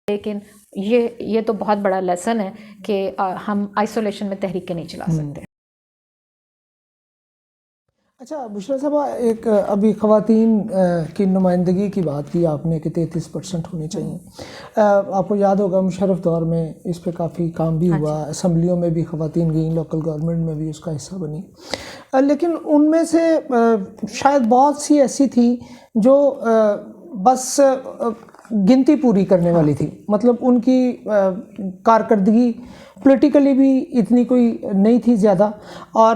لیکن یہ تو بہت بڑا لیسن ہے کہ ہم آئسولیشن میں تحریکیں نہیں چلا سکتے. اچھا بشرا صاحبہ، ایک ابھی خواتین کی نمائندگی کی بات کی آپ نے کہ 33% ہونی چاہیے. آپ کو یاد ہوگا مشرف دور میں اس پہ کافی کام بھی ہوا، اسمبلیوں میں بھی خواتین گئیں، لوکل گورنمنٹ میں بھی اس کا حصہ بنی. لیکن ان میں سے شاید بہت سی ایسی تھیں جو بس گنتی پوری کرنے والی تھی، مطلب ان کی کارکردگی پولیٹیکلی بھی اتنی کوئی نہیں تھی زیادہ، اور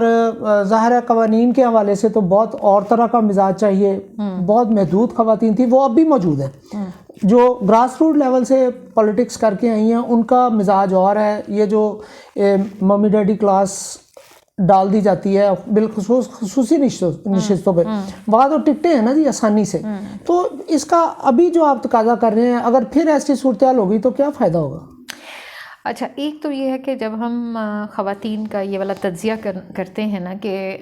ظاہر ہے قوانین کے حوالے سے تو بہت اور طرح کا مزاج چاہیے. بہت محدود خواتین تھیں، وہ اب بھی موجود ہیں جو گراس روٹ لیول سے پولیٹکس کر کے آئی ہیں. ان کا مزاج اور ہے. یہ جو ممی ڈیڈی کلاس ڈال دی جاتی ہے بالخصوص خصوصی نشستوں پہ، وہاں تو ٹکٹیں ہیں نا جی آسانی سے. تو اس کا ابھی جو آپ تقاضا کر رہے ہیں، اگر پھر ایسی صورتحال ہوگی تو کیا فائدہ ہوگا؟ اچھا، ایک تو یہ ہے کہ جب ہم خواتین کا یہ والا تجزیہ کرتے ہیں نا کہ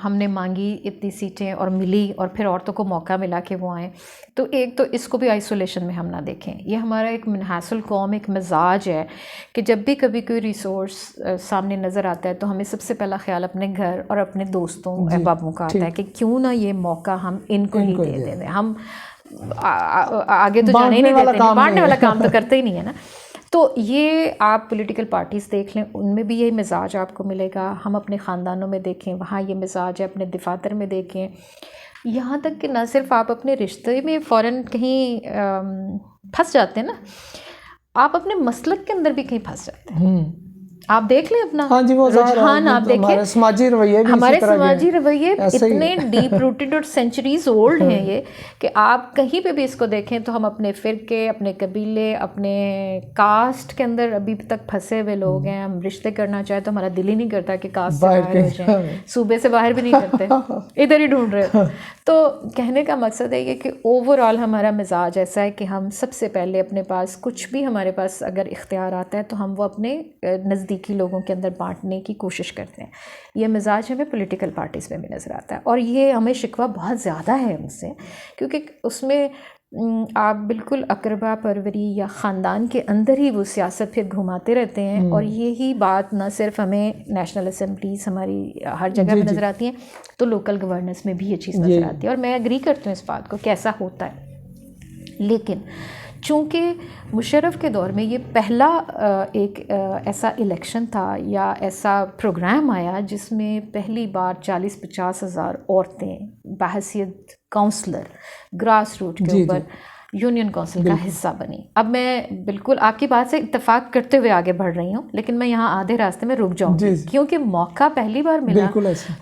ہم نے مانگی اتنی سیٹیں اور ملی اور پھر عورتوں کو موقع ملا کہ وہ آئیں، تو ایک تو اس کو بھی آئسولیشن میں ہم نہ دیکھیں. یہ ہمارا ایک منحاص القوم ایک مزاج ہے کہ جب بھی کبھی کوئی ریسورس سامنے نظر آتا ہے تو ہمیں سب سے پہلا خیال اپنے گھر اور اپنے دوستوں احبابوں کا آتا ہے کہ کیوں نہ یہ موقع ہم ان کو ہی دے دیں. ہم آگے تو جانے ہی نہیں دیتے، بانٹنے والا کام تو کرتے ہی نہیں ہے نا. تو یہ آپ پولیٹیکل پارٹیز دیکھ لیں، ان میں بھی یہی مزاج آپ کو ملے گا. ہم اپنے خاندانوں میں دیکھیں، وہاں یہ مزاج ہے. اپنے دفاتر میں دیکھیں، یہاں تک کہ نہ صرف آپ اپنے رشتے میں فوراً کہیں پھنس جاتے ہیں نا، آپ اپنے مسلک کے اندر بھی کہیں پھنس جاتے ہیں. آپ دیکھ لیں اپنا رجحان، آپ دیکھیں ہمارے سماجی رویے اتنے ڈیپ روٹڈ اور سینچریز اولڈ ہیں یہ کہ آپ کہیں پہ بھی اس کو دیکھیں تو ہم اپنے فرقے، اپنے قبیلے، اپنے کاسٹ کے اندر ابھی تک پھنسے ہوئے لوگ ہیں. ہم رشتے کرنا چاہے تو ہمارا دل ہی نہیں کرتا کہ کاسٹ سے باہر ہو جائیں، صوبے سے باہر بھی نہیں کرتے، ادھر ہی ڈھونڈ رہے. تو کہنے کا مقصد ہے یہ کہ اوور آل ہمارا مزاج ایسا ہے کہ ہم سب سے پہلے اپنے پاس کچھ بھی ہمارے پاس اگر اختیار آتا ہے تو ہم وہ اپنے نزدیکی لوگوں کے اندر بانٹنے کی کوشش کرتے ہیں. یہ مزاج ہمیں پولیٹیکل پارٹیز میں بھی نظر آتا ہے، اور یہ ہمیں شکوہ بہت زیادہ ہے ان سے، کیونکہ اس میں آپ بالکل اقربا پروری یا خاندان کے اندر ہی وہ سیاست پھر گھماتے رہتے ہیں. اور یہی بات نہ صرف ہمیں نیشنل اسمبلیز ہماری ہر جگہ پہ نظر آتی ہیں، تو لوکل گورننس میں بھی یہ چیز نظر آتی ہے. اور میں ایگری کرتی ہوں اس بات کو کہ ایسا ہوتا ہے. لیکن چونکہ مشرف کے دور میں یہ پہلا ایک ایسا الیکشن تھا یا ایسا پروگرام آیا جس میں پہلی بار 40-50 ہزار عورتیں بحیثیت کاؤنسلر گراس روٹ کے اوپر یونین کونسل کا حصہ بنی. اب میں بالکل آپ کی بات سے اتفاق کرتے ہوئے آگے بڑھ رہی ہوں، لیکن میں یہاں آدھے راستے میں رک جاؤں گی کیونکہ موقع پہلی بار ملا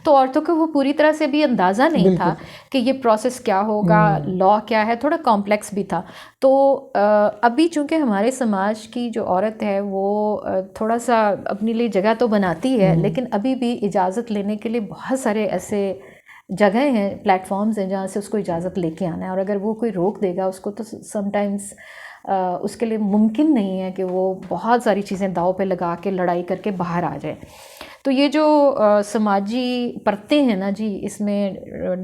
تو عورتوں کو وہ پوری طرح سے بھی اندازہ نہیں تھا کہ یہ پروسیس کیا ہوگا، لا کیا ہے، تھوڑا کمپلیکس بھی تھا. تو ابھی چونکہ ہمارے سماج کی جو عورت ہے وہ تھوڑا سا اپنے لیے جگہ تو بناتی ہے، لیکن ابھی بھی اجازت لینے کے لیے بہت سارے ایسے جگہیں ہیں، پلیٹ فارمز ہیں جہاں سے اس کو اجازت لے کے آنا ہے. اور اگر وہ کوئی روک دے گا اس کو تو سم ٹائمز اس کے لیے ممکن نہیں ہے کہ وہ بہت ساری چیزیں داؤ پہ لگا کے لڑائی کر کے باہر آ جائے. تو یہ جو سماجی پرتیں ہیں نا جی، اس میں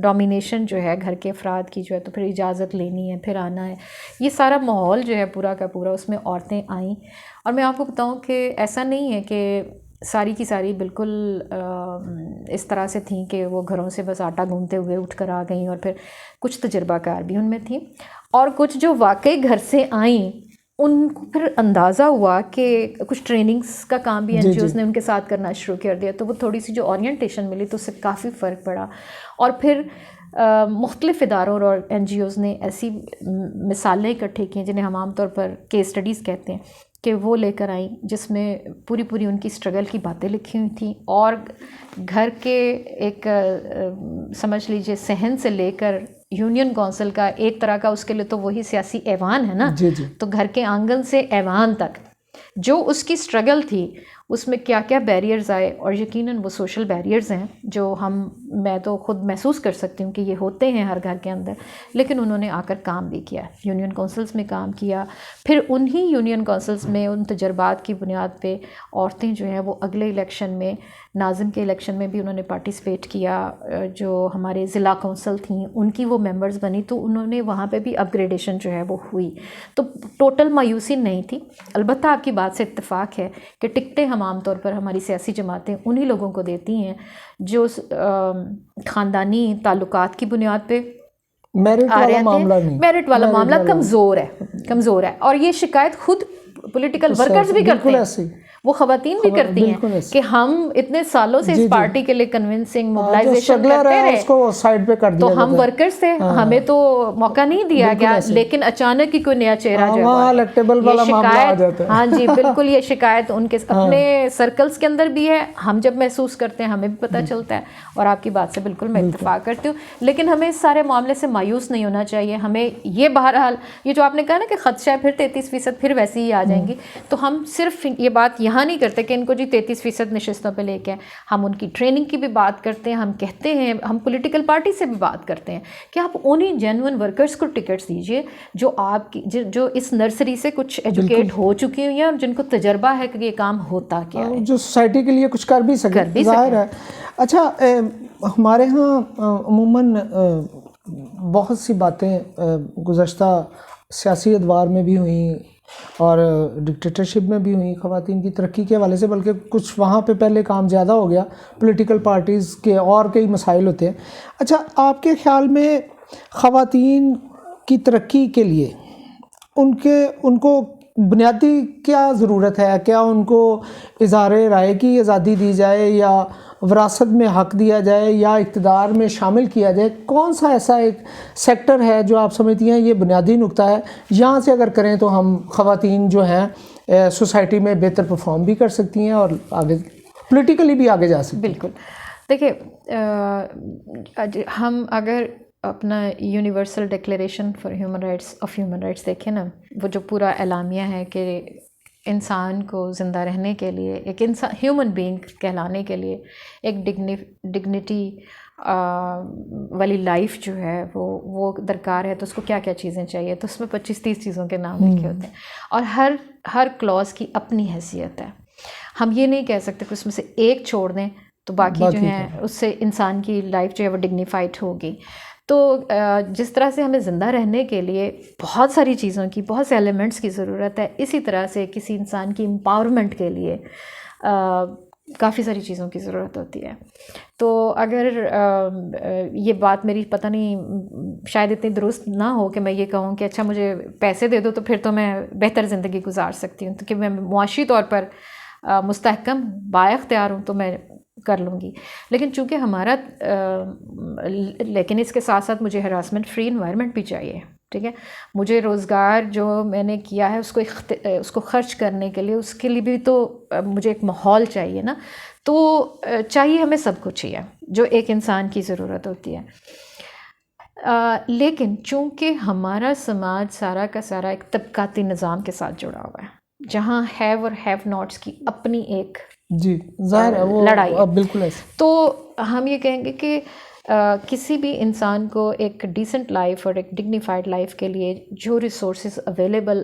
ڈومینیشن جو ہے گھر کے افراد کی جو ہے، تو پھر اجازت لینی ہے، پھر آنا ہے، یہ سارا ماحول جو ہے پورا کا پورا اس میں عورتیں آئیں. اور میں آپ کو بتاؤں کہ ایسا نہیں ہے کہ ساری کی ساری بالکل اس طرح سے تھیں کہ وہ گھروں سے بس آٹا گھومتے ہوئے اٹھ کر آ گئیں، اور پھر کچھ تجربہ کار بھی ان میں تھیں، اور کچھ جو واقعی گھر سے آئیں ان کو پھر اندازہ ہوا کہ کچھ ٹریننگز کا کام بھی این جی اوز نے ان کے ساتھ کرنا شروع کر دیا. تو وہ تھوڑی سی جو اورینٹیشن ملی تو اس سے کافی فرق پڑا. اور پھر مختلف اداروں اور این جی اوز نے ایسی مثالیں اکٹھے کی جنہیں ہم عام طور پر کیس اسٹڈیز کہتے ہیں کہ وہ لے کر آئیں، جس میں پوری ان کی اسٹرگل کی باتیں لکھی ہوئی تھیں. اور گھر کے ایک سمجھ لیجئے صحن سے لے کر یونین کونسل کا ایک طرح کا اس کے لیے تو وہی سیاسی ایوان ہے نا، تو گھر کے آنگن سے ایوان تک جو اس کی اسٹرگل تھی اس میں کیا کیا بیریئرز آئے، اور یقیناً وہ سوشل بیریئرز ہیں جو میں تو خود محسوس کر سکتی ہوں کہ یہ ہوتے ہیں ہر گھر کے اندر، لیکن انہوں نے آ کر کام بھی کیا، یونین کونسلز میں کام کیا. پھر انہی یونین کونسلز میں ان تجربات کی بنیاد پہ عورتیں جو ہیں وہ اگلے الیکشن میں، ناظم کے الیکشن میں بھی انہوں نے پارٹیسپیٹ کیا. جو ہمارے ضلع کونسل تھیں ان کی وہ ممبرز بنی، تو انہوں نے وہاں پہ بھی اپ گریڈیشن جو ہے وہ ہوئی. تو ٹوٹل مایوسی نہیں تھی. البتہ آپ کی بات سے اتفاق ہے کہ ٹکٹیں ہم عام طور پر ہماری سیاسی جماعتیں انہی لوگوں کو دیتی ہیں جو خاندانی تعلقات کی بنیاد پہ میرٹ والا معاملہ نہیں، میرٹ والا معاملہ کمزور ہے. اور یہ شکایت خود پولیٹیکل ورکرز بھی کرتے ہیں، وہ خواتین بھی کرتی ہیں کہ ہم اتنے سالوں سے اس پارٹی کے لیے کنونسنگ موبلائزیشن کرتے رہے، تو ہم ورکرز تھے، ہمیں تو موقع نہیں دیا گیا، لیکن اچانک ہی کوئی نیا چہرہ جو ہے یہ شکایت، ہاں جی بالکل، یہ شکایت ان کے اپنے سرکلز کے اندر بھی ہے. ہم جب محسوس کرتے ہیں ہمیں بھی پتہ چلتا ہے، اور آپ کی بات سے بالکل میں اتفاق کرتی ہوں. لیکن ہمیں اس سارے معاملے سے مایوس نہیں ہونا چاہیے. ہمیں یہ بہرحال یہ جو آپ نے کہا نا کہ خدشہ ہے پھر 33% پھر ویسے ہی آ جائیں گی، تو ہم صرف یہ بات یہاں نہیں کرتے کہ ان کو جی 33% نشستوں پہ لے کے، ہم ان کی ٹریننگ کی بھی بات کرتے ہیں. ہم کہتے ہیں، ہم پولیٹیکل پارٹی سے بھی بات کرتے ہیں کہ آپ انہی جینوئن ورکرز کو ٹکٹس دیجئے جو آپ کی جو اس نرسری سے کچھ ایجوکیٹ ہو چکی ہوئی ہیں اور جن کو تجربہ ہے کہ یہ کام ہوتا کیا ہے، جو سوسائٹی کے لیے کچھ کر بھی سکے، ظاہر ہے. اچھا، ہمارے ہاں عموماً بہت سی باتیں گزشتہ سیاسی ادوار میں بھی ہوئیں اور ڈکٹیٹرشپ میں بھی ہوئیں خواتین کی ترقی کے حوالے سے، بلکہ کچھ وہاں پہ پہلے کام زیادہ ہو گیا، پولیٹیکل پارٹیز کے اور کئی مسائل ہوتے ہیں. اچھا، آپ کے خیال میں خواتین کی ترقی کے لیے ان کو بنیادی کیا ضرورت ہے؟ کیا ان کو اظہار رائے کی آزادی دی جائے، یا وراثت میں حق دیا جائے، یا اقتدار میں شامل کیا جائے؟ کون سا ایسا ایک سیکٹر ہے جو آپ سمجھتی ہیں یہ بنیادی نقطہ ہے، یہاں سے اگر کریں تو ہم خواتین جو ہیں سوسائٹی میں بہتر پرفارم بھی کر سکتی ہیں اور آگے پولیٹیکلی بھی آگے جا سکتی ہیں؟ بالکل. دیکھیے، ہم اگر اپنا universal declaration for human rights دیکھیں نا، وہ جو پورا اعلامیہ ہے کہ انسان کو زندہ رہنے کے لیے، ایک انسان ہیومن بینگ کہلانے کے لیے ایک ڈگنیٹی والی لائف جو ہے وہ درکار ہے، تو اس کو کیا کیا چیزیں چاہیے، تو اس میں 25-30 چیزوں کے نام لکھے ہوتے ہیں، اور ہر کلاس کی اپنی حیثیت ہے. ہم یہ نہیں کہہ سکتے کہ اس میں سے ایک چھوڑ دیں تو باقی جو ہیں اس سے انسان کی لائف جو ہے وہ ڈگنیفائڈ ہوگی. تو جس طرح سے ہمیں زندہ رہنے کے لیے بہت ساری چیزوں کی، بہت سے ایلیمنٹس کی ضرورت ہے، اسی طرح سے کسی انسان کی امپاورمنٹ کے لیے کافی ساری چیزوں کی ضرورت ہوتی ہے. تو اگر یہ بات میری پتہ نہیں شاید اتنی درست نہ ہو کہ میں یہ کہوں کہ اچھا مجھے پیسے دے دو تو پھر تو میں بہتر زندگی گزار سکتی ہوں، کیونکہ میں معاشی طور پر مستحکم بااختیار ہوں تو میں کر لوں گی. لیکن چونکہ ہمارا لیکن اس کے ساتھ ساتھ مجھے ہراسمنٹ فری انوائرمنٹ بھی چاہیے، ٹھیک ہے. مجھے روزگار جو میں نے کیا ہے اس کو خرچ کرنے کے لیے، اس کے لیے بھی تو مجھے ایک ماحول چاہیے نا. تو چاہیے ہمیں سب کچھ ہی ہے جو ایک انسان کی ضرورت ہوتی ہے. لیکن چونکہ ہمارا سماج سارا کا سارا ایک طبقاتی نظام کے ساتھ جڑا ہوا ہے، جہاں ہیو اور ہیو ناٹس کی اپنی ایک ظاہر ہے وہ لڑائی ہے، بالکل ایسے. تو ہم یہ کہیں گے کہ کسی بھی انسان کو ایک ڈیسنٹ لائف اور ایک ڈگنیفائڈ لائف کے لیے جو ریسورسز اویلیبل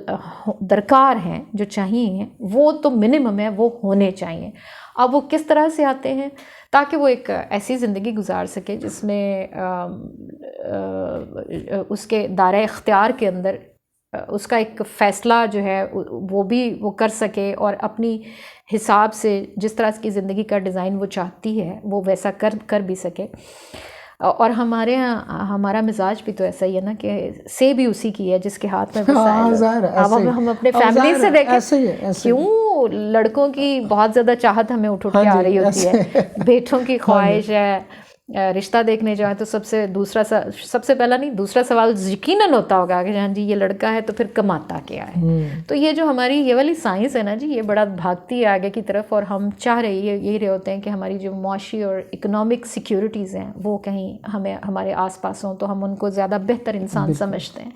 درکار ہیں، جو چاہیے، وہ تو منیمم ہے، وہ ہونے چاہیے. اب وہ کس طرح سے آتے ہیں تاکہ وہ ایک ایسی زندگی گزار سکے جس میں اس کے دائرۂ اختیار کے اندر اس کا ایک فیصلہ جو ہے وہ کر سکے، اور اپنی حساب سے جس طرح کی زندگی کا ڈیزائن وہ چاہتی ہے وہ ویسا کر بھی سکے. اور ہمارا مزاج بھی تو ایسا ہی ہے نا کہ سے بھی اسی کی ہے جس کے ہاتھ میں وسائل. اب ہم اپنے فیملی سے دیکھیں، کیوں لڑکوں کی بہت زیادہ چاہت ہمیں اٹھ کے آ رہی ہوتی ہے، بیٹوں کی خواہش ہے. رشتہ دیکھنے جائیں تو سب سے پہلا نہیں دوسرا سوال یقیناً ہوتا ہوگا کہ ہاں جی یہ لڑکا ہے تو پھر کماتا کیا ہے. تو یہ جو ہماری یہ والی سائنس ہے نا جی، یہ بڑا بھاگتی ہے آگے کی طرف، اور ہم چاہ یہی رہے ہوتے ہیں کہ ہماری جو معاشی اور اکنامک سیکیورٹیز ہیں وہ کہیں ہمارے آس پاس ہوں تو ہم ان کو زیادہ بہتر انسان سمجھتے ہیں.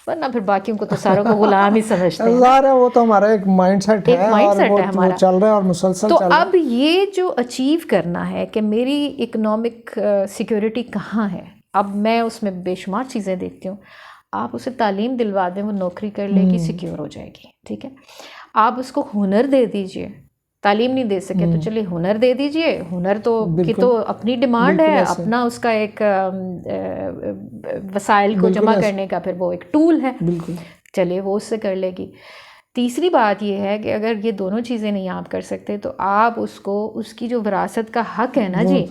ورنہ پھر باقیوں کو تو ساروں کو غلام ہی سمجھتے ہیں. ظاہر ہے وہ تو ہمارا ایک مائنڈ سیٹ ہے اور وہ چل رہا ہے اور مسلسل تو چل رہا ہے. اب یہ جو اچیو کرنا ہے کہ میری اکنامک سیکیورٹی کہاں ہے، اب میں اس میں بے شمار چیزیں دیکھتی ہوں. آپ اسے تعلیم دلوا دیں، وہ نوکری کر لے گی، سیکیور ہو جائے گی. ٹھیک ہے، آپ اس کو ہنر دے دیجئے، تعلیم نہیں دے سکے تو چلیے ہنر دے دیجئے. ہنر تو کی تو اپنی ڈیمانڈ ہے، اپنا اس کا ایک وسائل کو جمع کرنے کا پھر وہ ایک ٹول ہے، چلیے وہ اس سے کر لے گی. تیسری بات یہ ہے کہ اگر یہ دونوں چیزیں نہیں آپ کر سکتے تو آپ اس کو اس کی جو وراثت کا حق ہے نا جی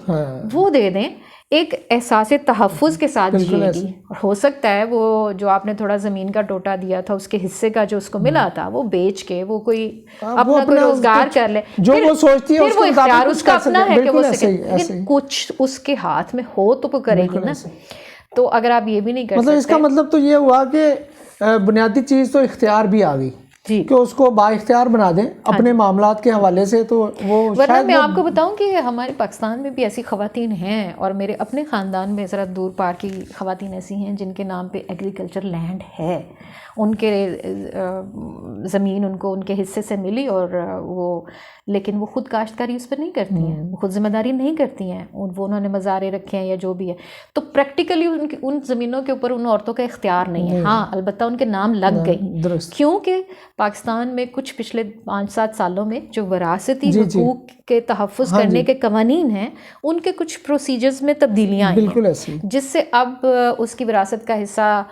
وہ دے دیں، ایک احساس تحفظ کے ساتھ جیے گی. ہو سکتا ہے وہ جو آپ نے تھوڑا زمین کا ٹوٹا دیا تھا اس کے حصے کا جو اس کو ملا تھا وہ بیچ کے وہ کوئی اپنا کوئی روزگار کر لے، جو وہ سوچتی ہے پھر وہ اختیار اس کا اپنا ہے کہ وہ لیکن کچھ اس کے ہاتھ میں ہو تو وہ کرے گی نا. تو اگر آپ یہ بھی نہیں کر سکتے، اس کا مطلب تو یہ ہوا کہ بنیادی چیز تو اختیار بھی آ گئی جی کہ اس کو با اختیار بنا دیں اپنے معاملات کے حوالے سے. تو وہ ورنہ میں آپ کو بتاؤں کہ ہمارے پاکستان میں بھی ایسی خواتین ہیں، اور میرے اپنے خاندان میں ذرا دور پار کی خواتین ایسی ہیں جن کے نام پہ ایگریکلچر لینڈ ہے، ان کے زمین ان کو ان کے حصے سے ملی، اور لیکن وہ خود کاشتکاری اس پر نہیں کرتی ہیں، وہ خود ذمہ داری نہیں کرتی ہیں، وہ انہوں نے مزارے رکھے ہیں یا جو بھی ہے. تو پریکٹیکلی ان زمینوں کے اوپر ان عورتوں کا اختیار نہیں ہے. ہاں البتہ ان کے نام لگ گئی، کیونکہ پاکستان میں کچھ پچھلے 5-7 سالوں میں جو وراثتی حقوق کے تحفظ کرنے کے قوانین ہیں ان کے کچھ پروسیجرز میں تبدیلیاں آئی ہیں، جس سے اب اس کی وراثت کا حصہ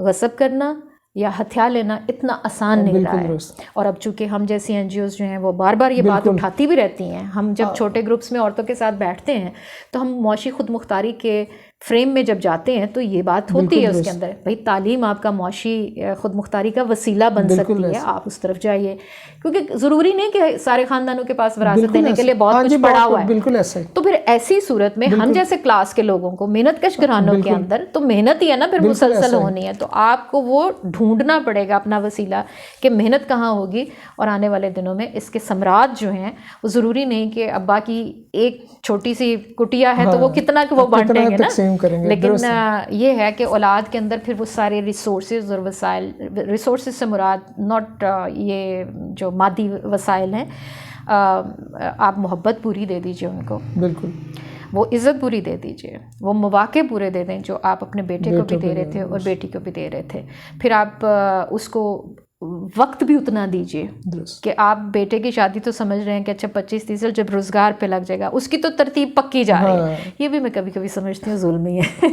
غصب کرنا یا ہتھیار لینا اتنا آسان نہیں رہا ہے. اور اب چونکہ ہم جیسی این جی اوز جو ہیں وہ بار بار یہ بات اٹھاتی بھی رہتی ہیں، ہم جب چھوٹے گروپس میں عورتوں کے ساتھ بیٹھتے ہیں تو ہم معاشی خود مختاری کے فریم میں جب جاتے ہیں تو یہ بات ہوتی ہے اس کے اندر، بھائی تعلیم آپ کا معاشی خود مختاری کا وسیلہ بن سکتی ہے، آپ اس طرف جائیے، کیونکہ ضروری نہیں کہ سارے خاندانوں کے پاس وراثت دینے کے لیے بہت کچھ پڑا ہوا ہے. تو پھر ایسی صورت میں ہم جیسے کلاس کے لوگوں کو محنت کش گھرانوں کے اندر تو محنت ہی ہے نا پھر مسلسل ہونی ہے، تو آپ کو وہ ڈھونڈنا پڑے گا اپنا وسیلہ کہ محنت کہاں ہوگی. اور آنے والے دنوں میں اس کے ثمرات جو ہیں وہ ضروری نہیں کہ ابا کی ایک چھوٹی سی کٹیا ہے تو وہ کتنا کہ وہ بانٹیں گے نا، لیکن یہ ہے کہ اولاد کے اندر پھر وہ سارے ریسورسز اور وسائل، ریسورسز سے مراد ناٹ یہ جو مادی وسائل ہیں، آپ محبت پوری دے دیجئے ان کو، بالکل وہ عزت پوری دے دیجئے، وہ مواقع پورے دے دیں جو آپ اپنے بیٹے کو بھی دے رہے تھے اور بیٹی کو بھی دے رہے تھے. پھر آپ اس کو وقت بھی اتنا دیجئے کہ آپ بیٹے کی شادی تو سمجھ رہے ہیں کہ اچھا 25-30 سال جب روزگار پہ لگ جائے گا اس کی تو ترتیب پکی جا رہی ہے. یہ بھی میں کبھی کبھی سمجھتی ہوں ظلم ہی ہے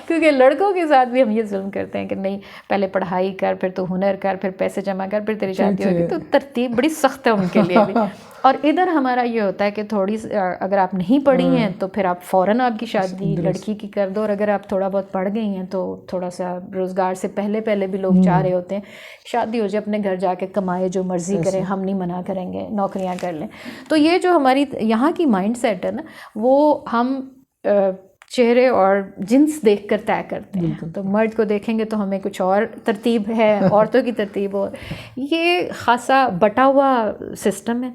کیونکہ لڑکوں کے ساتھ بھی ہم یہ ظلم کرتے ہیں کہ نہیں پہلے پڑھائی کر، پھر تو ہنر کر، پھر پیسے جمع کر، پھر تیری شادی ہوگی. تو ترتیب بڑی سخت ہے ان کے لیے بھی. اور ادھر ہمارا یہ ہوتا ہے کہ تھوڑی اگر آپ نہیں پڑھی ہیں تو پھر آپ فوراً آپ کی شادی لڑکی کی کر دو، اور اگر آپ تھوڑا بہت پڑھ گئی ہیں تو تھوڑا سا روزگار سے پہلے بھی لوگ چاہ رہے ہوتے ہیں شادی ہو جائے، اپنے گھر جا کے کمائے، جو مرضی کریں، ہم نہیں منع کریں گے، نوکریاں کر لیں. تو یہ جو ہماری یہاں کی مائنڈ سیٹ ہے نا وہ ہم چہرے اور جنس دیکھ کر طے کرتے ہیں. تو مرد کو دیکھیں گے تو ہمیں کچھ اور ترتیب ہے، عورتوں کی ترتیب، اور یہ خاصا بٹا ہوا سسٹم ہے.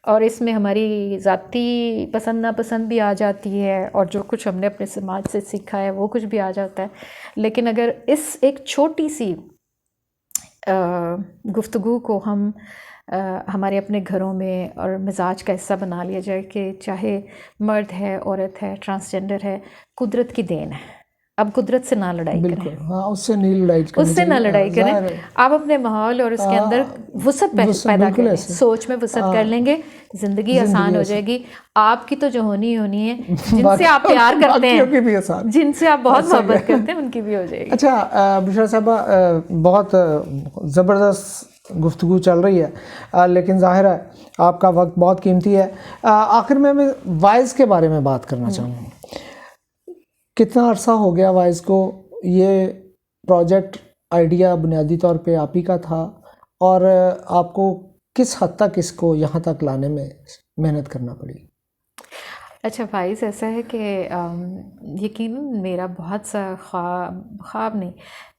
اور اس میں ہماری ذاتی پسند ناپسند بھی آ جاتی ہے، اور جو کچھ ہم نے اپنے سماج سے سیکھا ہے وہ کچھ بھی آ جاتا ہے. لیکن اگر اس ایک چھوٹی سی گفتگو کو ہم ہمارے اپنے گھروں میں اور مزاج کا حصہ بنا لیا جائے کہ چاہے مرد ہے، عورت ہے، ٹرانسجنڈر ہے، قدرت کی دین ہے، اب قدرت سے نہ لڑائی کریں، اس سے نہیں لڑائی کریں، اس سے نہ لڑائی کریں. آپ اپنے ماحول اور اس کے اندر وسعت پیدا کریں، سوچ میں وسعت کر لیں گے، زندگی آسان ہو جائے گی. آپ کی تو جو ہونی ہے، جن سے آپ پیار کرتے ہیں، جن سے آپ بہت محبت کرتے ہیں، ان کی بھی ہو جائے گی. اچھا بشرا صاحبہ، بہت زبردست گفتگو چل رہی ہے، لیکن ظاہر ہے آپ کا وقت بہت قیمتی ہے. آخر میں وائز کے بارے میں بات کرنا چاہوں گا. کتنا عرصہ ہو گیا وائز کو؟ یہ پروجیکٹ آئیڈیا بنیادی طور پہ آپ ہی کا تھا، اور آپ کو کس حد تک اس کو یہاں تک لانے میں محنت کرنا پڑی؟ اچھا فائز، ایسا ہے کہ یقیناً میرا بہت سا خواب نہیں،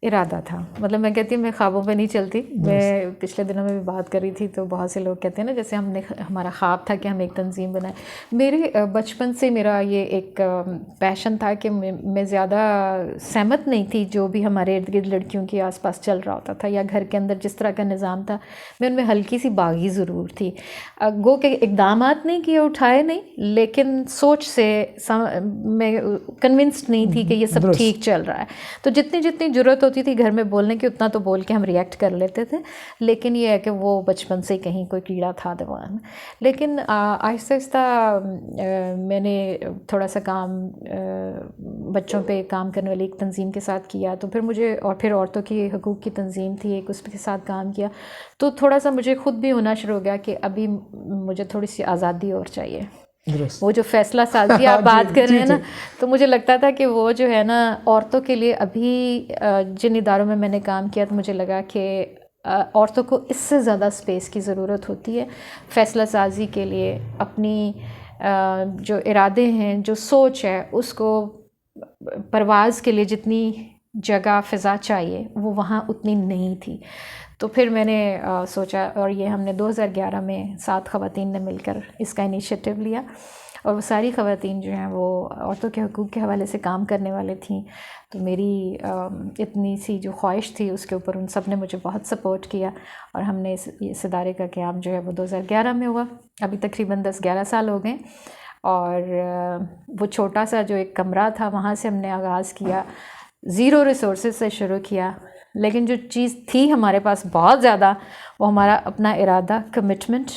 ارادہ تھا. مطلب میں کہتی ہوں میں خوابوں پہ نہیں چلتی. میں پچھلے دنوں میں بھی بات کر رہی تھی تو بہت سے لوگ کہتے ہیں نا جیسے ہمارا خواب تھا کہ ہم ایک تنظیم بنائیں. میرے بچپن سے میرا یہ ایک پیشن تھا کہ میں زیادہ سہمت نہیں تھی جو بھی ہمارے ارد گرد لڑکیوں کے آس پاس چل رہا ہوتا تھا یا گھر کے اندر جس طرح کا نظام تھا. میں ان میں ہلکی سی باغی ضرور تھی. گو کہ اقدامات نہیں کیے، اٹھائے نہیں، لیکن سوچ سے میں کنونسڈ نہیں تھی کہ یہ سب ٹھیک چل رہا ہے. تو جتنی ضرورت ہوتی تھی گھر میں بولنے کی اتنا تو بول کے ہم ریئیکٹ کر لیتے تھے. لیکن یہ ہے کہ وہ بچپن سے کہیں کوئی کیڑا تھا دماغ میں. لیکن آہستہ آہستہ میں نے تھوڑا سا کام بچوں پہ کام کرنے والی ایک تنظیم کے ساتھ کیا. تو پھر مجھے اور پھر عورتوں کی حقوق کی تنظیم تھی ایک، اس کے ساتھ کام کیا. تو تھوڑا سا مجھے خود بھی ہونا شروع ہو گیا کہ ابھی مجھے تھوڑی سی آزادی اور چاہیے. وہ جو فیصلہ سازی آپ بات کر رہے ہیں نا، تو مجھے لگتا تھا کہ وہ جو ہے نا عورتوں کے لیے ابھی جن اداروں میں نے کام کیا تو مجھے لگا کہ عورتوں کو اس سے زیادہ اسپیس کی ضرورت ہوتی ہے فیصلہ سازی کے لیے. اپنی جو ارادے ہیں، جو سوچ ہے، اس کو پرواز کے لیے جتنی جگہ فضا چاہیے وہ وہاں اتنی نہیں تھی. تو پھر میں نے سوچا، اور یہ ہم نے 2011 میں 7 خواتین نے مل کر اس کا انیشیٹو لیا. اور وہ ساری خواتین جو ہیں وہ عورتوں کے حقوق کے حوالے سے کام کرنے والے تھیں. تو میری اتنی سی جو خواہش تھی اس کے اوپر ان سب نے مجھے بہت سپورٹ کیا، اور ہم نے اس ادارے کا قیام جو ہے وہ 2011 میں ہوا. ابھی تقریباً 10-11 سال ہو گئے. اور وہ چھوٹا سا جو ایک کمرہ تھا وہاں سے ہم نے آغاز کیا، زیرو ریسورسز سے شروع کیا. لیکن جو چیز تھی ہمارے پاس بہت زیادہ، وہ ہمارا اپنا ارادہ، کمٹمنٹ،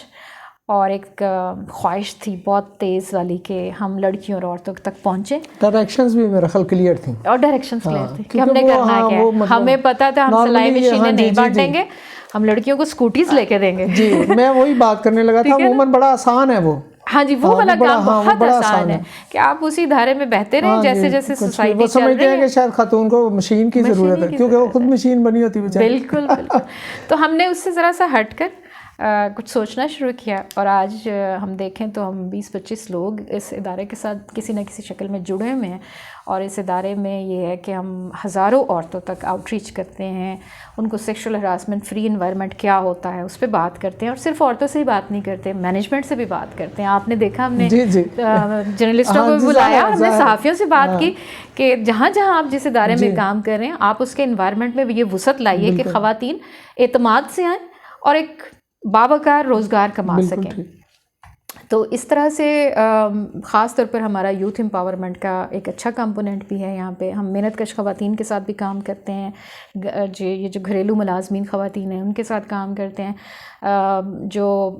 اور ایک خواہش تھی بہت تیز والی کہ ہم لڑکیوں اور عورتوں تک پہنچیں. ڈائریکشنز بھی میرا خیال کلیئر تھیں، اور ڈائریکشنز کلیئر تھے کہ ہم نے کرنا کیا ہے. ہمیں پتہ تھا ہم سلائی مشینیں نہیں بانٹیں گے، ہم لڑکیوں کو اسکوٹیز لے کے دیں گے. جی میں وہی بات کرنے لگا تھا. عموماً بڑا آسان ہے وہ. ہاں جی، وہ والا کام بہت آسان ہے کہ آپ اسی ادارے میں بہتے رہیں جیسے جیسے سوسائٹی وہ سمجھتے ہیں کہ شاید خاتون کو مشین کی ضرورت ہے کیونکہ وہ خود مشین بنی ہوتی ہے. بالکل بالکل. تو ہم نے اس سے ذرا سا ہٹ کر کچھ سوچنا شروع کیا، اور آج ہم دیکھیں تو ہم 20-25 لوگ اس ادارے کے ساتھ کسی نہ کسی شکل میں جڑے ہوئے ہیں. اور اس ادارے میں یہ ہے کہ ہم ہزاروں عورتوں تک آؤٹ ریچ کرتے ہیں، ان کو سیکشول ہراسمنٹ فری انوائرمنٹ کیا ہوتا ہے اس پہ بات کرتے ہیں. اور صرف عورتوں سے ہی بات نہیں کرتے، مینجمنٹ سے بھی بات کرتے ہیں. آپ نے دیکھا ہم نے جرنلسٹوں کو بھی بلایا، ہم نے صحافیوں سے بات کی کہ جہاں جہاں آپ جس ادارے میں کام کر رہے ہیں آپ اس کے انوائرمنٹ میں یہ وسعت لائیے کہ خواتین اعتماد سے آئیں اور ایک باوقار روزگار کما سکیں. تو اس طرح سے خاص طور پر ہمارا یوتھ امپاورمنٹ کا ایک اچھا کمپوننٹ بھی ہے. یہاں پہ ہم محنت کش خواتین کے ساتھ بھی کام کرتے ہیں. یہ جو گھریلو ملازمین خواتین ہیں ان کے ساتھ کام کرتے ہیں، جو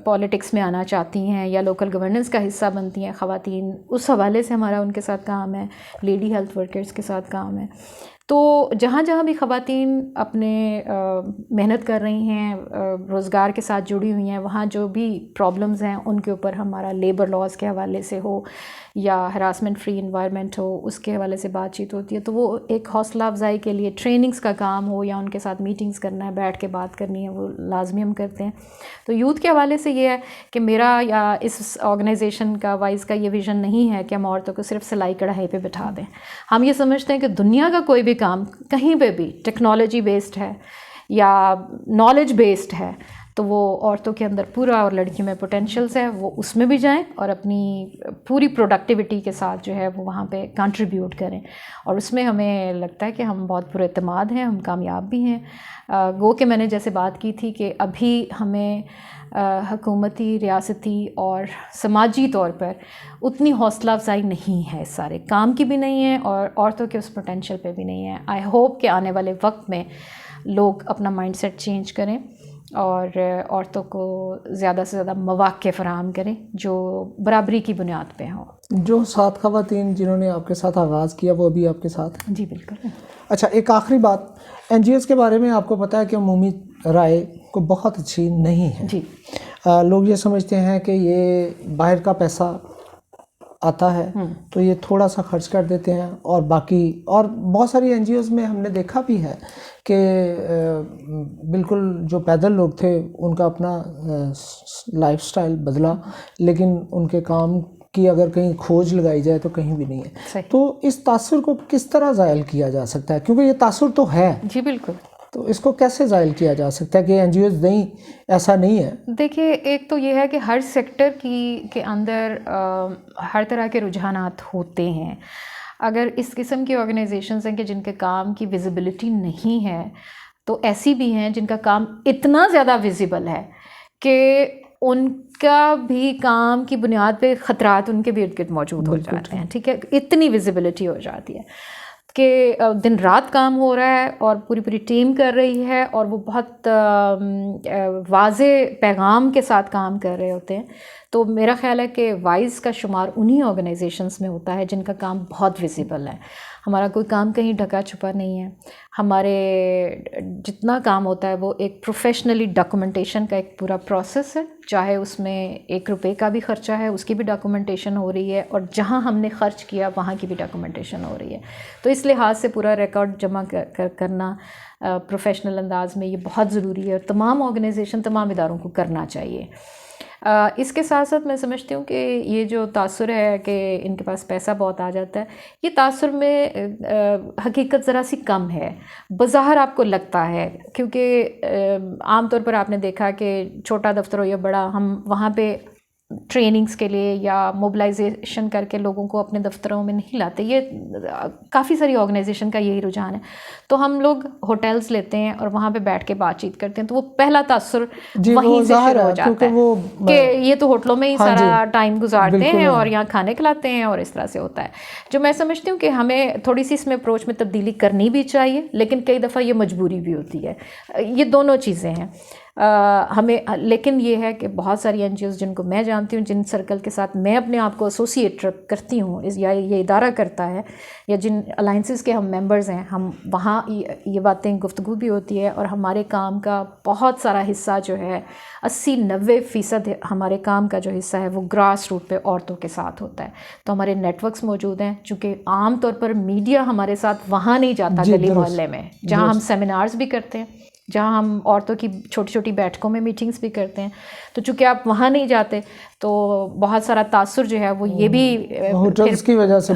پالیٹکس میں آنا چاہتی ہیں یا لوکل گورننس کا حصہ بنتی ہیں خواتین، اس حوالے سے ہمارا ان کے ساتھ کام ہے. لیڈی ہیلتھ ورکرز کے ساتھ کام ہے. تو جہاں جہاں بھی خواتین اپنے محنت کر رہی ہیں، روزگار کے ساتھ جڑی ہوئی ہیں، وہاں جو بھی پرابلمز ہیں ان کے اوپر ہمارا لیبر لاز کے حوالے سے ہو یا ہراسمنٹ فری انوائرمنٹ ہو اس کے حوالے سے بات چیت ہوتی ہے. تو وہ ایک حوصلہ افزائی کے لیے ٹریننگز کا کام ہو یا ان کے ساتھ میٹنگز کرنا ہے، بیٹھ کے بات کرنی ہے، وہ لازمی ہم کرتے ہیں. تو یوتھ کے حوالے سے یہ ہے کہ میرا یا اس آرگنائزیشن کا وائز کا یہ ویژن نہیں ہے کہ ہم عورتوں کو صرف سلائی کڑھائی پہ بٹھا دیں. ہم یہ سمجھتے ہیں کہ دنیا کا کوئی بھی کام کہیں پہ بھی ٹیکنالوجی بیسڈ ہے یا نالج بیسڈ ہے تو وہ عورتوں کے اندر پورا، اور لڑکیوں میں پوٹینشیلز ہے، وہ اس میں بھی جائیں اور اپنی پوری پروڈکٹیوٹی کے ساتھ جو ہے وہ وہاں پہ کنٹریبیوٹ کریں. اور اس میں ہمیں لگتا ہے کہ ہم بہت پر اعتماد ہیں، ہم کامیاب بھی ہیں. گو کہ میں نے جیسے بات کی تھی کہ ابھی ہمیں حکومتی، ریاستی اور سماجی طور پر اتنی حوصلہ افزائی نہیں ہے، اس سارے کام کی بھی نہیں ہے اور عورتوں کے اس پوٹینشیل پہ بھی نہیں ہے. آئی ہوپ کہ آنے والے وقت میں لوگ اپنا مائنڈ سیٹ چینج کریں اور عورتوں کو زیادہ سے زیادہ مواقع فراہم کریں جو برابری کی بنیاد پہ ہوں. جو 7 خواتین جنہوں نے آپ کے ساتھ آغاز کیا وہ بھی آپ کے ساتھ؟ جی بالکل. اچھا، ایک آخری بات، این جی اوز کے بارے میں آپ کو پتہ ہے کہ عمومی رائے کو بہت اچھی نہیں ہے. جی. لوگ یہ سمجھتے ہیں کہ یہ باہر کا پیسہ آتا ہے تو یہ تھوڑا سا خرچ کر دیتے ہیں اور باقی، اور بہت ساری این جی اوز میں ہم نے دیکھا بھی ہے کہ بالکل جو پیدل لوگ تھے ان کا اپنا لائف سٹائل بدلا لیکن ان کے کام کی اگر کہیں کھوج لگائی جائے تو کہیں بھی نہیں ہے. تو اس تاثر کو کس طرح زائل کیا جا سکتا ہے؟ کیونکہ یہ تاثر تو ہے. جی بالکل. تو اس کو کیسے زائل کیا جا سکتا ہے کہ این جی اوز نہیں، ایسا نہیں ہے؟ دیکھیے، ایک تو یہ ہے کہ ہر سیکٹر کے اندر ہر طرح کے رجحانات ہوتے ہیں. اگر اس قسم کی آرگنائزیشنز ہیں کہ جن کے کام کی ویزیبلٹی نہیں ہے، تو ایسی بھی ہیں جن کا کام اتنا زیادہ ویزیبل ہے کہ ان کا بھی کام کی بنیاد پہ خطرات ان کے بھی ارد گرد موجود ہو جاتے ہیں. ٹھیک ہے، اتنی ویزیبلٹی ہو جاتی ہے کہ دن رات کام ہو رہا ہے اور پوری پوری ٹیم کر رہی ہے اور وہ بہت واضح پیغام کے ساتھ کام کر رہے ہوتے ہیں. تو میرا خیال ہے کہ وائز کا شمار انہی آرگنائزیشنز میں ہوتا ہے جن کا کام بہت ویزیبل ہے. ہمارا کوئی کام کہیں ڈھکا چھپا نہیں ہے. ہمارے جتنا کام ہوتا ہے وہ ایک پروفیشنلی ڈاکومنٹیشن کا ایک پورا پروسیس ہے، چاہے اس میں 1 روپے کا بھی خرچہ ہے اس کی بھی ڈاکومنٹیشن ہو رہی ہے، اور جہاں ہم نے خرچ کیا وہاں کی بھی ڈاکومنٹیشن ہو رہی ہے. تو اس لحاظ سے پورا ریکارڈ جمع کرنا پروفیشنل انداز میں یہ بہت ضروری ہے، اور تمام آرگنائزیشن، تمام اداروں کو کرنا چاہیے. اس کے ساتھ ساتھ میں سمجھتی ہوں کہ یہ جو تاثر ہے کہ ان کے پاس پیسہ بہت آ جاتا ہے، یہ تاثر میں حقیقت ذرا سی کم ہے، بظاہر آپ کو لگتا ہے. کیونکہ عام طور پر آپ نے دیکھا کہ چھوٹا دفتر ہو یا بڑا، ہم وہاں پہ ٹریننگز کے لیے یا موبلائزیشن کر کے لوگوں کو اپنے دفتروں میں نہیں لاتے. یہ کافی ساری آرگنائزیشن کا یہی رجحان ہے. تو ہم لوگ ہوٹلز لیتے ہیں اور وہاں پہ بیٹھ کے بات چیت کرتے ہیں، تو وہ پہلا تاثر وہیں سے شروع ہو جاتا ہے کہ یہ تو ہوٹلوں میں ہی سارا ٹائم گزارتے ہیں اور یہاں کھانے کھلاتے ہیں، اور اس طرح سے ہوتا ہے. جو میں سمجھتی ہوں کہ ہمیں تھوڑی سی اس میں اپروچ میں تبدیلی کرنی بھی چاہیے، لیکن کئی دفعہ یہ مجبوری بھی ہوتی ہے. یہ دونوں چیزیں ہیں ہمیں. لیکن یہ ہے کہ بہت ساری این جی اوز جن کو میں جانتی ہوں، جن سرکل کے ساتھ میں اپنے آپ کو ایسوسیٹ کرتی ہوں یا یہ ادارہ کرتا ہے، یا جن الائنسز کے ہم ممبرز ہیں، ہم وہاں یہ باتیں گفتگو بھی ہوتی ہے، اور ہمارے کام کا بہت سارا حصہ جو ہے 80-90% ہمارے کام کا جو حصہ ہے وہ گراس روٹ پہ عورتوں کے ساتھ ہوتا ہے. تو ہمارے نیٹ ورکس موجود ہیں، چونکہ عام طور پر میڈیا ہمارے ساتھ وہاں نہیں جاتا گلی محلے میں، جہاں ہم سیمینارز بھی کرتے ہیں، جہاں ہم عورتوں کی چھوٹی چھوٹی بیٹھکوں میں میٹنگز بھی کرتے ہیں. تو چونکہ آپ وہاں نہیں جاتے تو بہت سارا تاثر جو ہے وہ یہ بھی ہوٹلز کی وجہ سے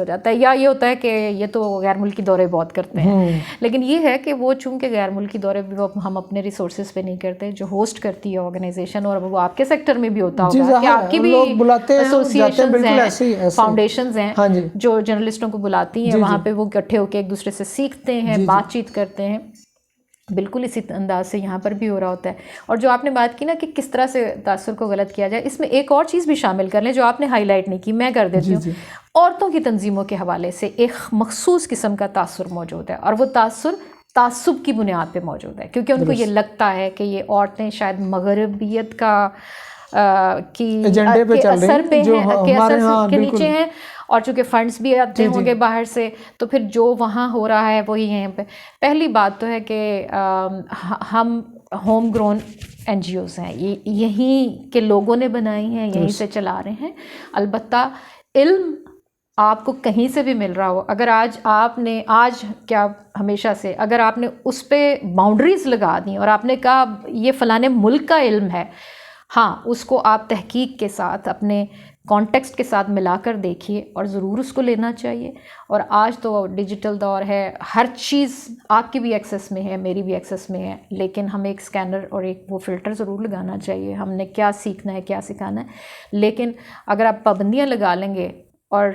ہو جاتا ہے. یا یہ ہوتا ہے کہ یہ تو غیر ملکی دورے بہت کرتے ہیں، لیکن یہ ہے کہ وہ چونکہ غیر ملکی دورے بھی ہم اپنے ریسورسز پہ نہیں کرتے، جو ہوسٹ کرتی ہے آرگنائزیشن، اور وہ آپ کے سیکٹر میں بھی ہوتا ہوگا کہ آپ کی بھی ایسوسیشنز ہیں، فاؤنڈیشنز ہیں جو جرنلسٹوں کو بلاتی ہیں، وہاں پہ وہ اکٹھے ہو کے ایک دوسرے سے سیکھتے ہیں، بات چیت کرتے ہیں. بالکل اسی انداز سے یہاں پر بھی ہو رہا ہوتا ہے. اور جو آپ نے بات کی نا کہ کس طرح سے تاثر کو غلط کیا جائے، اس میں ایک اور چیز بھی شامل کر لیں جو آپ نے ہائی لائٹ نہیں کی، میں کر دیتی ہوں. عورتوں کی تنظیموں کے حوالے سے ایک مخصوص قسم کا تاثر موجود ہے، اور وہ تاثر تعصب کی بنیاد پہ موجود ہے، کیونکہ ان کو یہ لگتا ہے کہ یہ عورتیں شاید مغربیت کا کی اثر پہ ہیں، کے اثر کے نیچے ہیں، اور چونکہ فنڈز بھی آتے ہوں گے باہر سے، تو پھر جو وہاں ہو رہا ہے وہی یہیں پہ. پہلی بات تو ہے کہ ہم home grown NGOs ہیں، یہیں کے لوگوں نے بنائی ہیں، یہیں سے چلا رہے ہیں. البتہ علم آپ کو کہیں سے بھی مل رہا ہو، اگر آج کیا ہمیشہ سے اگر آپ نے اس پہ باؤنڈریز لگا دیں اور آپ نے کہا یہ فلانے ملک کا علم ہے، ہاں اس کو آپ تحقیق کے ساتھ اپنے کانٹیکسٹ کے ساتھ ملا کر دیکھیے، اور ضرور اس کو لینا چاہیے. اور آج تو ڈیجیٹل دور ہے، ہر چیز آپ کی بھی ایکسیس میں ہے، میری بھی ایکسیس میں ہے، لیکن ہمیں ایک سکینر اور ایک وہ فلٹر ضرور لگانا چاہیے. ہم نے کیا سیکھنا ہے، کیا سکھانا ہے. لیکن اگر آپ پابندیاں لگا لیں گے اور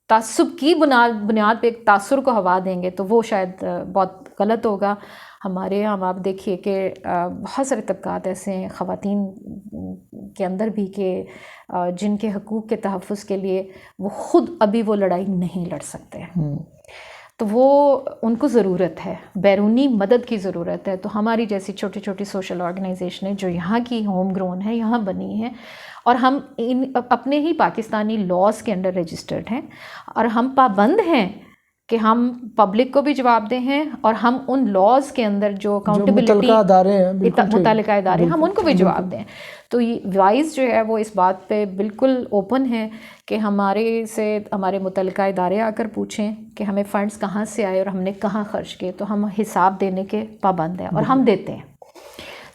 تعصب کی بنیاد پہ ایک تاثر کو ہوا دیں گے تو وہ شاید بہت غلط ہوگا. ہمارے یہاں آپ دیکھیے کہ بہت سارے طبقات ایسے ہیں خواتین کے اندر بھی کہ جن کے حقوق کے تحفظ کے لیے وہ خود ابھی وہ لڑائی نہیں لڑ سکتے، تو وہ ان کو ضرورت ہے، بیرونی مدد کی ضرورت ہے. تو ہماری جیسی چھوٹی چھوٹی سوشل آرگنائزیشنیں جو یہاں کی ہوم گرون ہیں، یہاں بنی ہیں، اور ہم اپنے ہی پاکستانی لاز کے انڈر رجسٹرڈ ہیں، اور ہم پابند ہیں کہ ہم پبلک کو بھی جواب دیں ہیں، اور ہم ان لاز کے اندر جو اکاؤنٹیبلٹی متعلقہ ادارے ہم ان کو بھی جواب دیں. تو یہ وائز جو ہے وہ اس بات پہ بالکل اوپن ہے کہ ہمارے متعلقہ ادارے آ کر پوچھیں کہ ہمیں فنڈز کہاں سے آئے اور ہم نے کہاں خرچ کیے، تو ہم حساب دینے کے پابند ہیں اور ہم دیتے ہیں.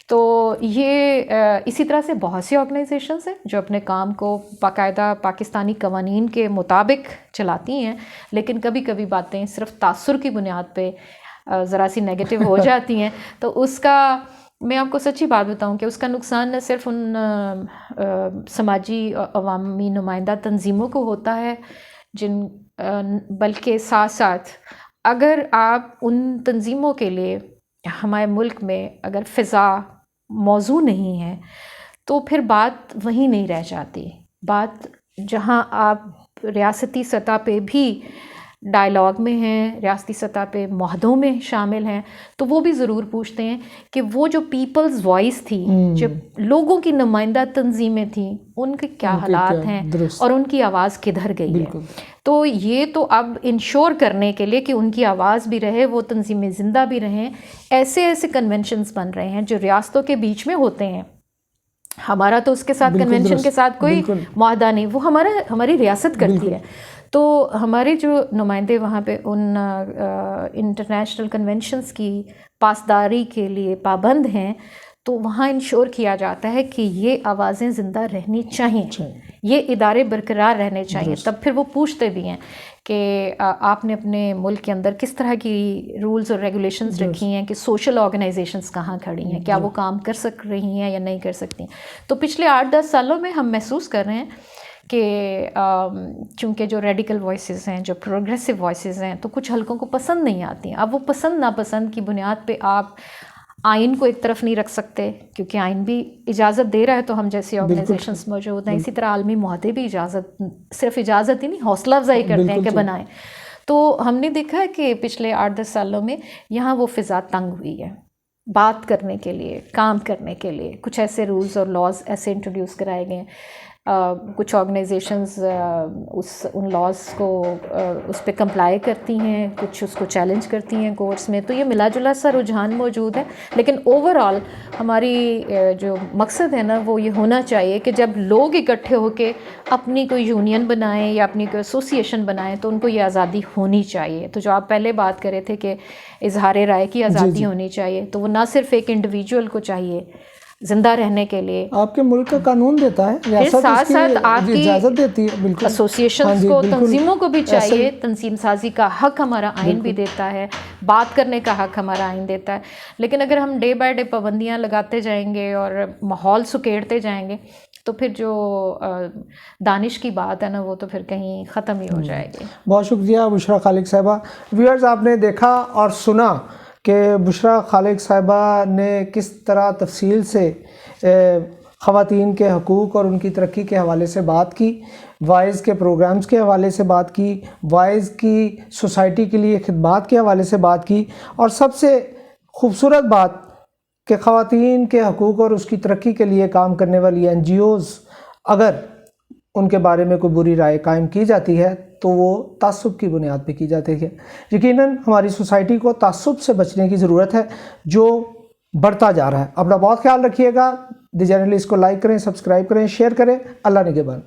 تو یہ اسی طرح سے بہت سی آرگنائزیشنز ہیں جو اپنے کام کو باقاعدہ پاکستانی قوانین کے مطابق چلاتی ہیں، لیکن کبھی کبھی باتیں صرف تاثر کی بنیاد پہ ذرا سی نیگیٹو ہو جاتی ہیں، تو اس کا میں آپ کو سچی بات بتاؤں کہ اس کا نقصان نہ صرف ان سماجی عوامی نمائندہ تنظیموں کو ہوتا ہے بلکہ ساتھ ساتھ اگر آپ ان تنظیموں کے لیے ہمارے ملک میں اگر فضا موزوں نہیں ہے تو پھر بات وہیں نہیں رہ جاتی. بات جہاں آپ ریاستی سطح پہ بھی ڈائلاگ میں ہیں، ریاستی سطح پہ معاہدوں میں شامل ہیں، تو وہ بھی ضرور پوچھتے ہیں کہ وہ جو پیپلز وائس تھی، جو لوگوں کی نمائندہ تنظیمیں تھیں، ان کے کیا حالات ہیں اور ان کی آواز کدھر گئی ہے. تو یہ تو اب انشور کرنے کے لیے کہ ان کی آواز بھی رہے، وہ تنظیمیں زندہ بھی رہیں، ایسے کنونشنز بن رہے ہیں جو ریاستوں کے بیچ میں ہوتے ہیں. ہمارا تو اس کے ساتھ کنونشن کے ساتھ کوئی معاہدہ نہیں، وہ ہماری ریاست کرتی ہے. تو ہمارے جو نمائندے وہاں پہ ان انٹرنیشنل کنونشنز کی پاسداری کے لیے پابند ہیں، تو وہاں انشور کیا جاتا ہے کہ یہ آوازیں زندہ رہنی چاہیے، یہ ادارے برقرار رہنے چاہیے. تب پھر وہ پوچھتے بھی ہیں کہ آپ نے اپنے ملک کے اندر کس طرح کی رولز اور ریگولیشنز رکھی ہیں کہ سوشل آرگنائزیشنز کہاں کھڑی ہیں، کیا وہ کام کر سک رہی ہیں یا نہیں کر سکتی. تو پچھلے 8-10 سالوں میں ہم محسوس کر رہے ہیں کہ چونکہ جو ریڈیکل وائسز ہیں، جو پروگریسو وائسز ہیں، تو کچھ حلقوں کو پسند نہیں آتی ہیں. اب وہ پسند ناپسند کی بنیاد پہ آپ آئین کو ایک طرف نہیں رکھ سکتے، کیونکہ آئین بھی اجازت دے رہا ہے تو ہم جیسی آرگنائزیشنز موجود ہیں. اسی طرح عالمی معاہدے بھی صرف اجازت ہی نہیں، حوصلہ افزائی کرتے ہیں کہ بنائیں. تو ہم نے دیکھا ہے کہ پچھلے 8-10 سالوں میں یہاں وہ فضا تنگ ہوئی ہے بات کرنے کے لیے، کام کرنے کے لیے. کچھ ایسے رولز اور لاز ایسے انٹروڈیوس کرائے گئے، کچھ آرگنائزیشنز ان لاز کو اس پہ کمپلائی کرتی ہیں، کچھ اس کو چیلنج کرتی ہیں کورٹس میں. تو یہ ملا جلا سا رجحان موجود ہے، لیکن اوور آل ہماری جو مقصد ہے نا وہ یہ ہونا چاہیے کہ جب لوگ اکٹھے ہو کے اپنی کوئی یونین بنائیں یا اپنی کوئی ایسوسیشن بنائیں تو ان کو یہ آزادی ہونی چاہیے. تو جو آپ پہلے بات کر رہے تھے کہ اظہار رائے کی آزادی ہونی چاہیے، تو وہ نہ صرف ایک انڈیویجول کو چاہیے زندہ رہنے کے لیے، آپ کے ملک کا قانون دیتا ہے، ریاست ساتھ ساتھ آپ کی اجازت دیتی ہے. بالکل ایسوسیشنز کو، تنظیموں کو بھی چاہیے. تنظیم سازی کا حق ہمارا آئین بھی دیتا ہے، بات کرنے کا حق ہمارا آئین دیتا ہے. لیکن اگر ہم ڈے بائی ڈے پابندیاں لگاتے جائیں گے اور ماحول سکیڑتے جائیں گے تو پھر جو دانش کی بات ہے نا وہ تو پھر کہیں ختم ہی ہو جائے گی. بہت شکریہ بشریٰ خالق صاحبہ. ویورز، آپ نے دیکھا اور سنا کہ بشریٰ خالق صاحبہ نے کس طرح تفصیل سے خواتین کے حقوق اور ان کی ترقی کے حوالے سے بات کی، وائز کے پروگرامز کے حوالے سے بات کی، وائز کی سوسائٹی کے لیے خدمات کے حوالے سے بات کی، اور سب سے خوبصورت بات کہ خواتین کے حقوق اور اس کی ترقی کے لیے کام کرنے والی NGOز اگر ان کے بارے میں کوئی بری رائے قائم کی جاتی ہے تو وہ تعصب کی بنیاد پہ کی جاتی ہے. یقیناً ہماری سوسائٹی کو تعصب سے بچنے کی ضرورت ہے جو بڑھتا جا رہا ہے. اپنا بہت خیال رکھیے گا. دی جرنلسٹ کو لائک کریں، سبسکرائب کریں، شیئر کریں. اللہ نگہبان.